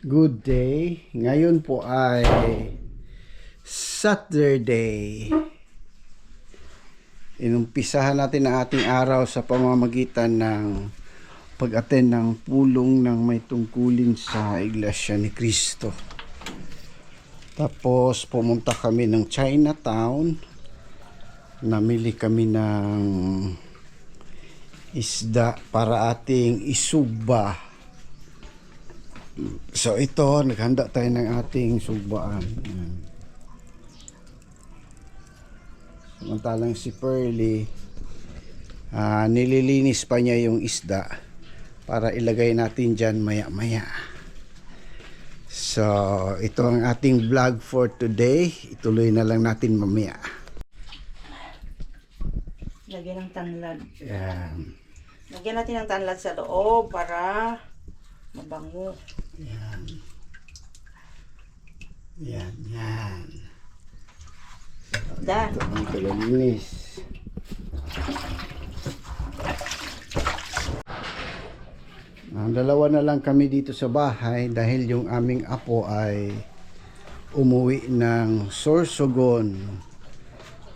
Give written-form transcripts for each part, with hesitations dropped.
Good day. Ngayon po ay Saturday. Inumpisahan natin ang ating araw sa pamamagitan ng pag-attend ng pulong ng may tungkulin sa Iglesia ni Cristo. Tapos pumunta kami ng Chinatown. Namili kami ng isda para ating isugba. So ito, naghanda tayo ng ating sugbaan. Samantalang si Pearly, nililinis pa niya yung isda para ilagay natin dyan maya maya. So ito ang ating vlog for today. Ituloy na lang natin mamaya. Lagyan ng tanlad. Yan. Lagyan natin ng tanlad sa loob para mabango. Yan. Yan, yan. Dan. Ito ang kalalinis. Dalawa na lang kami dito sa bahay dahil yung aming apo ay umuwi ng Sorsogon,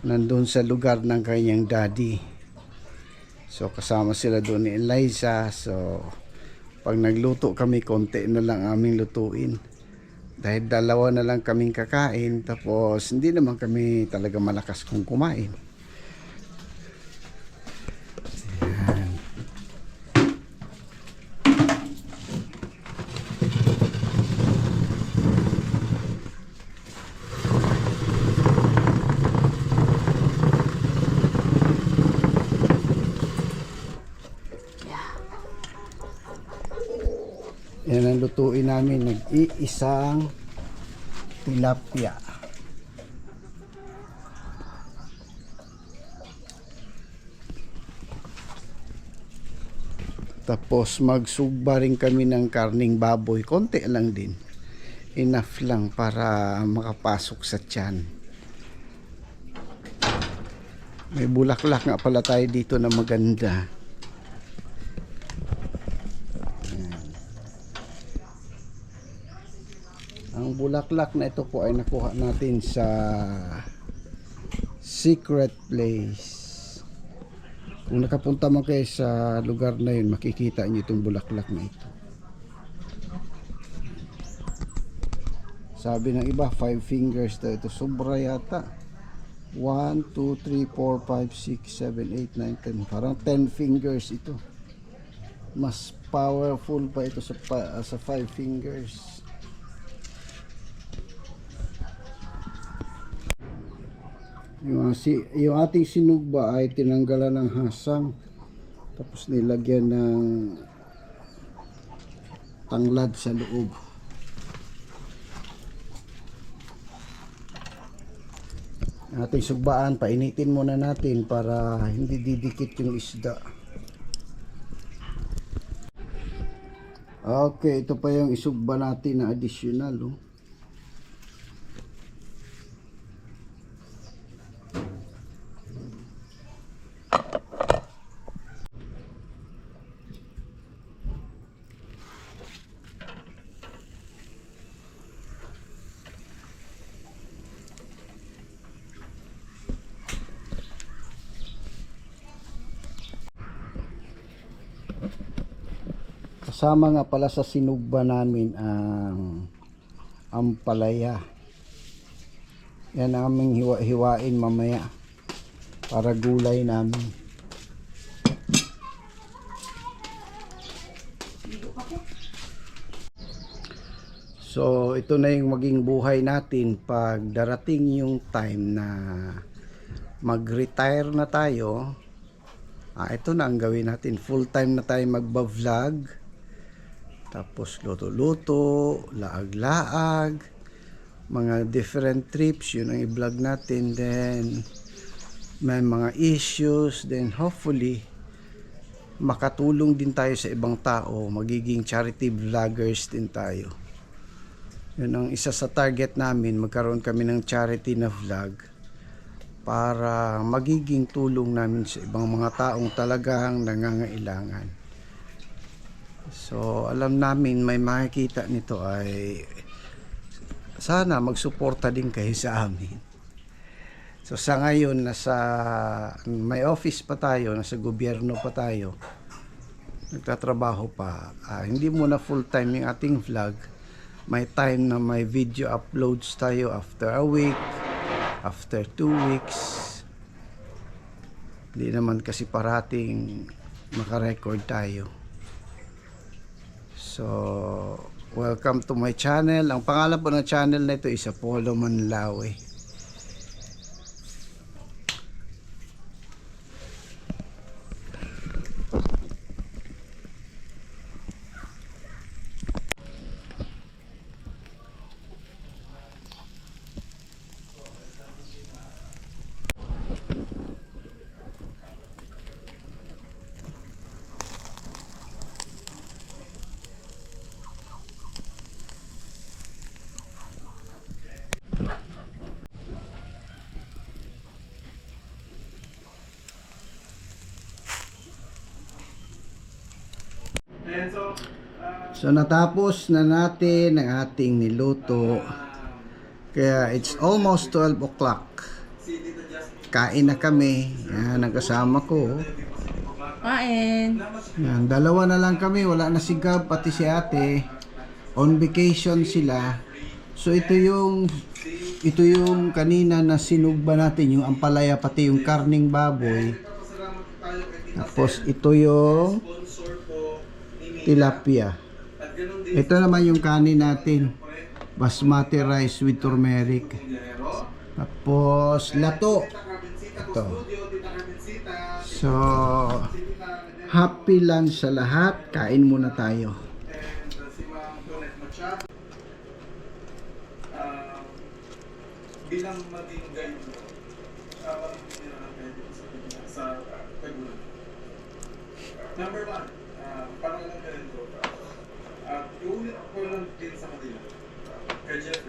nandun sa lugar ng kanyang daddy. So kasama sila doon ni Eliza. So pag nagluto kami, konti na lang aming lutuin dahil dalawa na lang kaming kakain. Tapos hindi naman kami talaga malakas kung kumain. Ayan. Yan ang lutuin namin, nag-iisang tilapia. Tapos magsugba rin kami ng karning baboy, konti lang din. Enough lang para makapasok sa tiyan. May bulaklak nga pala tayo dito na maganda. Ang bulaklak na ito po ay nakuha natin sa Secret Place. Kung nakapunta man kayo sa lugar na yun, makikita nyo itong bulaklak na ito. Sabi ng iba, 5 fingers daw ito. Sobra yata. 1, 2, 3, 4, 5, 6, 7, 8, 9, 10. Parang 10 fingers ito. Mas powerful pa ito sa 5 fingers. Yung ating sinugba ay tinanggalan ng hasang, tapos nilagyan ng tanglad sa loob. Ating sugbaan, painitin muna natin para hindi didikit yung isda. Okay, ito pa yung isugba natin na additional, oh. Kasama nga pala sa sinugba namin ang ampalaya. Yan ang aming hiwain mamaya para gulay namin. So ito na yung maging buhay natin pag darating yung time na mag-retire na tayo. Ito na ang gawin natin. Full time na tayo magba-vlog. Tapos luto-luto, laag-laag, mga different trips, yun ang i-vlog natin. Then may mga issues, then hopefully makatulong din tayo sa ibang tao, magiging charity vloggers din tayo. Yun ang isa sa target namin, magkaroon kami ng charity na vlog para magiging tulong namin sa ibang mga taong talagang nangangailangan. So alam namin may makikita nito ay sana magsuporta din kayo sa amin. So sa ngayon may office pa tayo, nasa gobyerno pa tayo. Nagtatrabaho pa. Hindi muna full time yung ating vlog. May time na may video uploads tayo after a week, after 2 weeks. Hindi naman kasi parating makarecord tayo. So, welcome to my channel. Ang pangalan po ng channel na ito is Apollo Manlawe. So natapos na natin ang ating niluto. Kaya it's almost 12 o'clock. Kain na kami. Yan ang kasama ko. Kain. Yan, dalawa na lang kami. Wala na si Gab pati si ate. On vacation sila. So ito yung kanina na sinugba natin, yung ampalaya pati yung karning baboy. Tapos ito yung tilapia. Ito naman yung kanin natin, basmati rice with turmeric. Tapos lato. Ito. So happy lunch sa lahat. Kain muna tayo. Bilang maging guide mo, matitindi na natin sa tagulan. Number 1, parang alam ka rin ko, iulit ko lang din sa kanila. Kaya Jeff